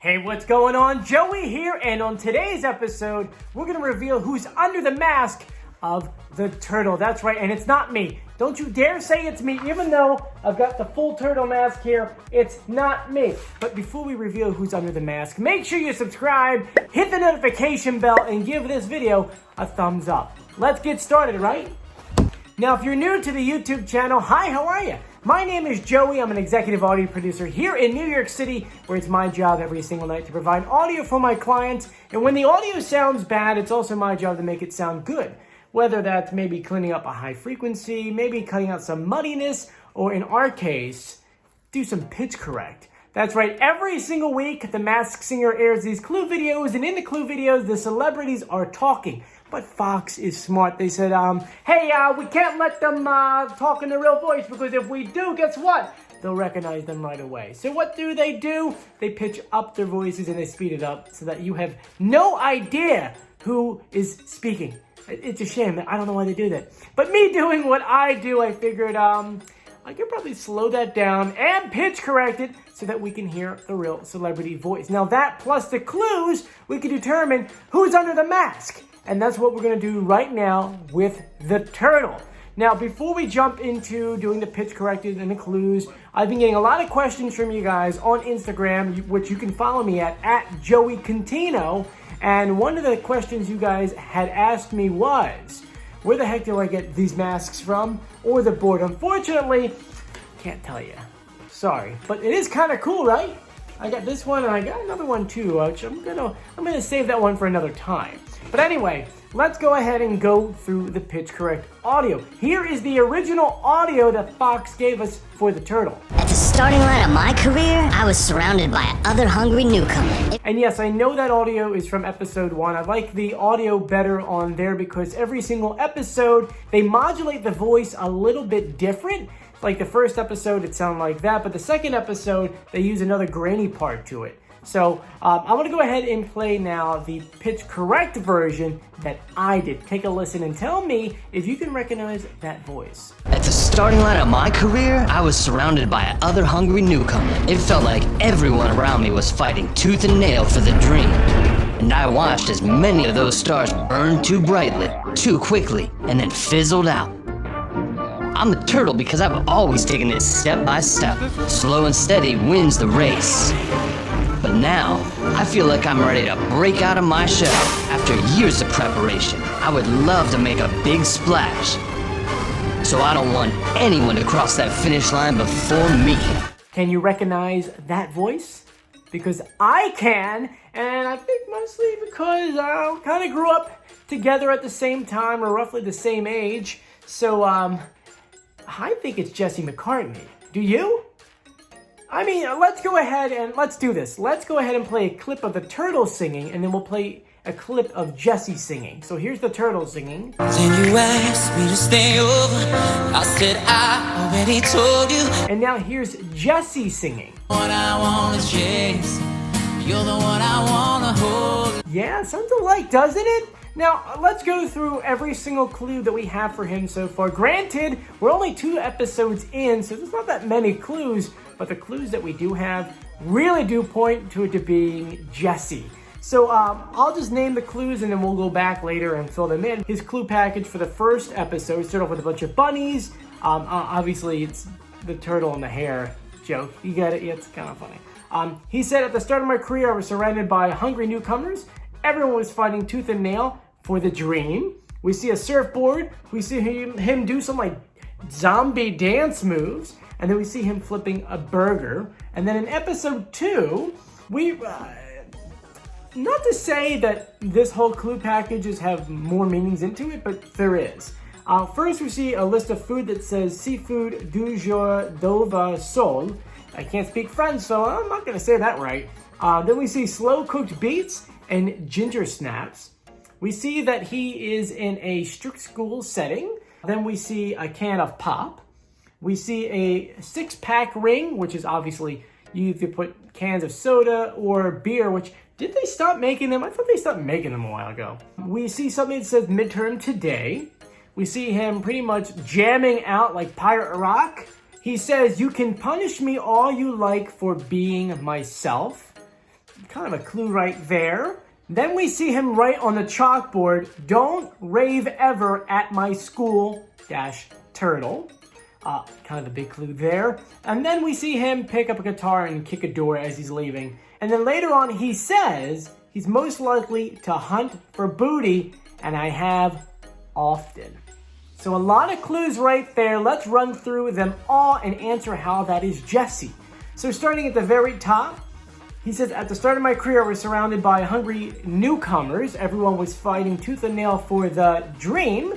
Hey, what's going on? Joey here, and on today's episode, we're going to reveal who's under the mask of the turtle. That's right, and it's not me. Don't you dare say it's me, even though I've got the full turtle mask here. It's not me. But before we reveal who's under the mask, make sure you subscribe, hit the notification bell, and give this video a thumbs up. Let's get started, right? Now, if you're new to the YouTube channel, hi, how are you? My name is Joey. I'm an executive audio producer here in New York City, where it's my job every single night to provide audio for my clients. And when the audio sounds bad, it's also my job to make it sound good. Whether that's maybe cleaning up a high frequency, maybe cutting out some muddiness, or in our case, do some pitch correct. That's right, every single week, The Masked Singer airs these clue videos, and in the clue videos, the celebrities are talking. But Fox is smart. They said, hey, we can't let them talk in their real voice, because if we do, guess what? They'll recognize them right away. So what do? They pitch up their voices and they speed it up so that you have no idea who is speaking. It's a shame. I don't know why they do that. But me doing what I do, I figured I could probably slow that down and pitch correct it so that we can hear the real celebrity voice. Now that plus the clues, we can determine who's under the mask. And that's what we're going to do right now with the turtle. Now, before we jump into doing the pitch corrected and the clues, I've been getting a lot of questions from you guys on Instagram, which you can follow me at @JoeyCantino. And one of the questions you guys had asked me was, where the heck do I get these masks from? Or the board? Unfortunately, can't tell you. Sorry. But it is kind of cool, right? I got this one and I got another one too, which I'm gonna save that one for another time. But anyway, let's go ahead and go through the pitch correct audio. Here is the original audio that Fox gave us for the turtle. At the starting line of my career, I was surrounded by other hungry newcomers. And yes, I know that audio is from episode 1. I like the audio better on there because every single episode, they modulate the voice a little bit different. Like the first episode, it sounded like that, but the second episode, they use another grainy part to it. So I'm going to go ahead and play now the pitch correct version that I did. Take a listen and tell me if you can recognize that voice. At the starting line of my career, I was surrounded by other hungry newcomers. It felt like everyone around me was fighting tooth and nail for the dream. And I watched as many of those stars burned too brightly, too quickly, and then fizzled out. I'm the turtle because I've always taken it step by step. Slow and steady wins the race. But now, I feel like I'm ready to break out of my shell. After years of preparation, I would love to make a big splash. So I don't want anyone to cross that finish line before me. Can you recognize that voice? Because I can, and I think mostly because I kind of grew up together at the same time, or roughly the same age. So, I think it's Jesse McCartney. Do you? I mean, let's go ahead and let's do this. Let's go ahead and play a clip of the turtle singing, and then we'll play a clip of Jesse singing. So here's the turtle singing. Then you asked me to stay over. I said I already told you. And now here's Jesse singing. What I want to chase. You're the one I want to hold. Yeah, sounds alike, doesn't it? Now, let's go through every single clue that we have for him so far. Granted, we're only 2 episodes in, so there's not that many clues, but the clues that we do have really do point to it to being Jesse. So I'll just name the clues and then we'll go back later and fill them in. His clue package for the first episode started off with a bunch of bunnies. Obviously, it's the turtle and the hare joke. You get it? Yeah, it's kind of funny. He said, at the start of my career, I was surrounded by hungry newcomers. Everyone was fighting tooth and nail for the dream. We see a surfboard. We see him do some like zombie dance moves. And then we see him flipping a burger. And then in episode 2, we... not to say that this whole clue packages have more meanings into it, but there is. First, we see a list of food that says seafood du jour d'ova sol. I can't speak French, so I'm not going to say that right. Then we see slow-cooked beets and ginger snaps. We see that he is in a strict school setting. Then we see a can of pop. We see a 6-pack ring, which is obviously you either put cans of soda or beer, which, did they stop making them? I thought they stopped making them a while ago. We see something that says midterm today. We see him pretty much jamming out like Pirate Rock. He says, "You can punish me all you like for being myself." kind of a clue right there. Then we see him write on the chalkboard, "Don't rave ever at my school - turtle." Kind of a big clue there. And then we see him pick up a guitar and kick a door as he's leaving. And then later on he says he's most likely to hunt for booty, and I have often. So a lot of clues right there. Let's run through them all and answer how that is Jesse. So starting at the very top, he says, "At the start of my career, I was surrounded by hungry newcomers. Everyone was fighting tooth and nail for the dream."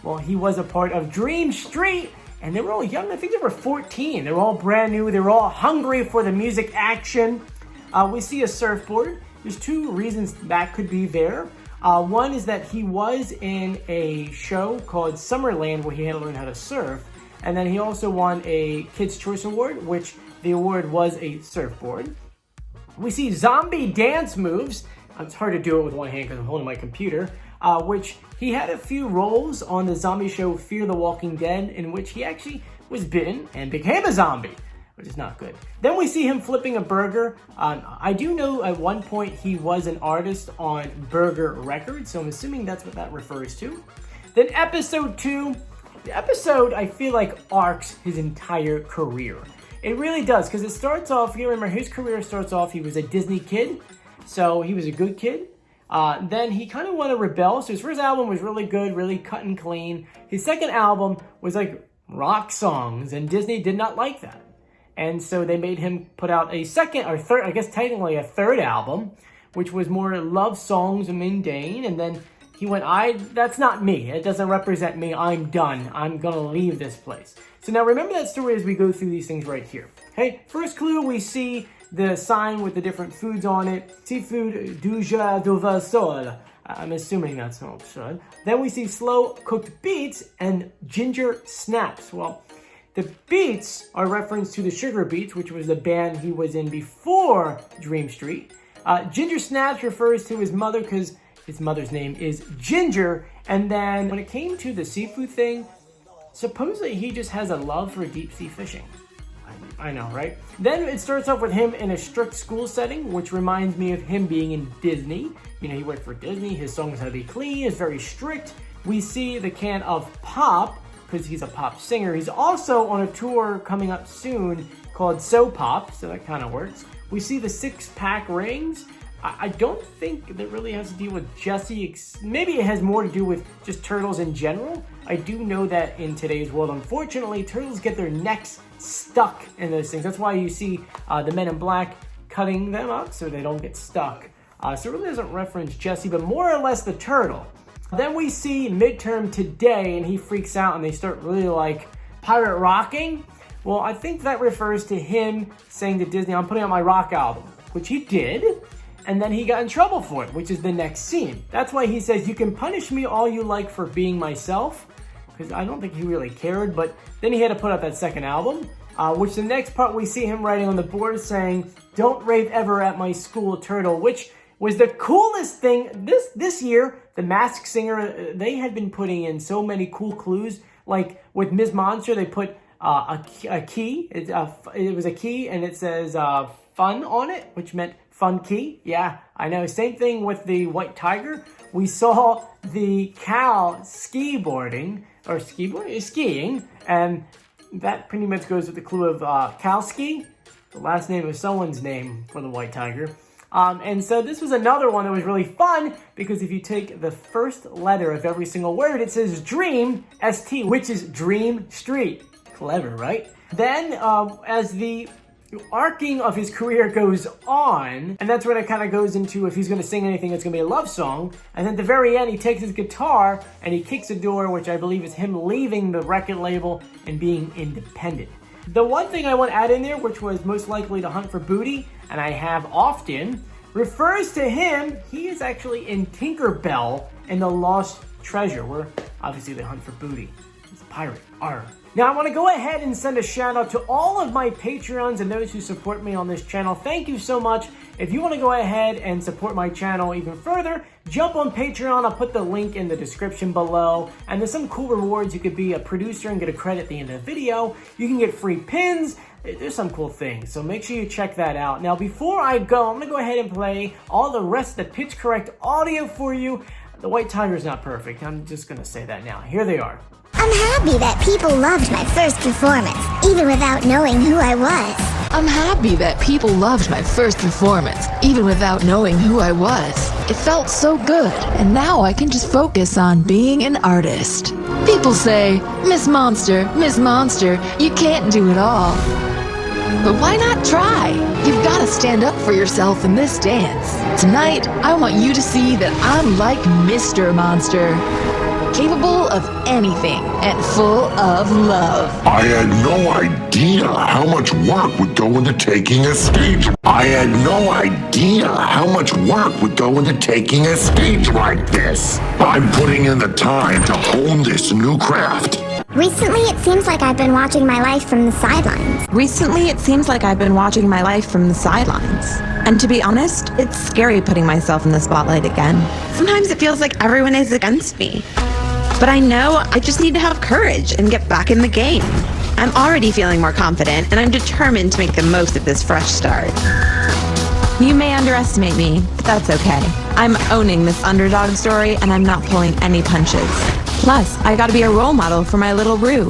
Well, he was a part of Dream Street, and they were all young. I think they were 14. They were all brand new. They were all hungry for the music action. We see a surfboard. There's two reasons that could be there. One is that he was in a show called Summerland where he had to learn how to surf. And then he also won a Kids' Choice Award, which the award was a surfboard. We see zombie dance moves. It's hard to do it with one hand because I'm holding my computer. Which he had a few roles on the zombie show Fear the Walking Dead, in which he actually was bitten and became a zombie, which is not good. Then we see him flipping a burger. I do know at one point he was an artist on Burger Records, so I'm assuming that's what that refers to. Then episode 2. The episode, I feel like, arcs his entire career. It really does, because it starts off, you remember, his career starts off, he was a Disney kid, so he was a good kid. Then he kind of wanted to rebel, so his first album was really good, really cut and clean. His second album was like rock songs, and Disney did not like that. And so they made him put out a second, or third, I guess technically a third album, which was more love songs and mundane, and then he went, that's not me. It doesn't represent me. I'm done. I'm going to leave this place. So now remember that story as we go through these things right here. Okay, first clue, we see the sign with the different foods on it. Seafood Duja Duvasol. I'm assuming that's not good. Then we see slow cooked beets and ginger snaps. Well, the beets are reference to the Sugar Beats, which was the band he was in before Dream Street. Ginger snaps refers to his mother because his mother's name is Ginger. And then when it came to the seafood thing, supposedly he just has a love for deep sea fishing. I know, right? Then it starts off with him in a strict school setting, which reminds me of him being in Disney. You know, he worked for Disney. His songs had to be clean. It's very strict. We see the can of pop because he's a pop singer. He's also on a tour coming up soon called So Pop, so that kind of works. We see the 6-pack rings. I don't think that really has to do with Jesse. Maybe it has more to do with just turtles in general. I do know that in today's world, unfortunately, turtles get their necks stuck in those things. That's why you see the Men in Black cutting them up so they don't get stuck. So it really doesn't reference Jesse, but more or less the turtle. Then we see Midterm Today, and he freaks out, and they start really like pirate rocking. Well, I think that refers to him saying to Disney, "I'm putting out my rock album," which he did. And then he got in trouble for it, which is the next scene. That's why he says, "You can punish me all you like for being myself," because I don't think he really cared. But then he had to put out that second album, which the next part we see him writing on the board saying, "Don't rave ever at my school, turtle," which was the coolest thing. This year, The Masked Singer, they had been putting in so many cool clues. Like with Ms. Monster, they put a key. It was a key, and it says fun on it, which meant fun key. Yeah, I know. Same thing with the White Tiger. We saw the cow skiing, and that pretty much goes with the clue of Kalski, the last name of someone's name for the White Tiger. And so this was another one that was really fun because if you take the first letter of every single word, it says Dream, ST, which is Dream Street. Clever, right? Then as the arcing of his career goes on, and that's when it kind of goes into if he's going to sing anything, it's going to be a love song. And then at the very end, he takes his guitar and he kicks a door, which I believe is him leaving the record label and being independent. The one thing I want to add in there, which was most likely to hunt for booty, and I have often, refers to him. He is actually in Tinkerbell and the Lost Treasure, where obviously they hunt for booty. He's a pirate. Arr. Now, I want to go ahead and send a shout out to all of my Patreons and those who support me on this channel. Thank you so much. If you want to go ahead and support my channel even further, jump on Patreon. I'll put the link in the description below. And there's some cool rewards. You could be a producer and get a credit at the end of the video. You can get free pins. there's some cool things. So make sure you check that out. Now, before I go, I'm going to go ahead and play all the rest of the pitch correct audio for you. The White Tiger is not perfect. I'm just going to say that now. Here they are. I'm happy that people loved my first performance, even without knowing who I was. I'm happy that people loved my first performance, even without knowing who I was. It felt so good, and now I can just focus on being an artist. People say, Miss Monster, you can't do it all. But why not try? You've got to stand up for yourself in this dance. Tonight, I want you to see that I'm like Mr. Monster. Capable of anything and full of love. I had no idea how much work would go into taking a stage. I had no idea how much work would go into taking a stage like this. I'm putting in the time to hone this new craft. Recently, it seems like I've been watching my life from the sidelines. And to be honest, it's scary putting myself in the spotlight again. Sometimes it feels like everyone is against me. But I know I just need to have courage and get back in the game. I'm already feeling more confident, and I'm determined to make the most of this fresh start. You may underestimate me, but that's okay. I'm owning this underdog story, and I'm not pulling any punches. Plus, I gotta be a role model for my little Rue.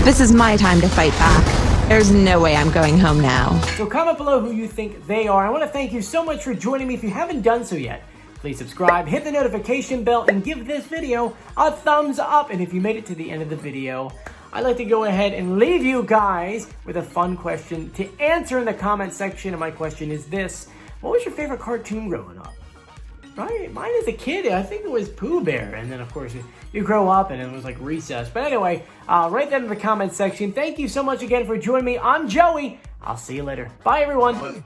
This is my time to fight back. There's no way I'm going home now. So comment below who you think they are. I want to thank you so much for joining me. If you haven't done so yet, please subscribe, hit the notification bell, and give this video a thumbs up. And if you made it to the end of the video, I'd like to go ahead and leave you guys with a fun question to answer in the comment section. And my question is this: what was your favorite cartoon growing up? Right? Mine as a kid, I think it was Pooh Bear. And then, of course, you grow up and it was like Recess. But anyway, write that in the comment section. Thank you so much again for joining me. I'm Joey. I'll see you later. Bye, everyone.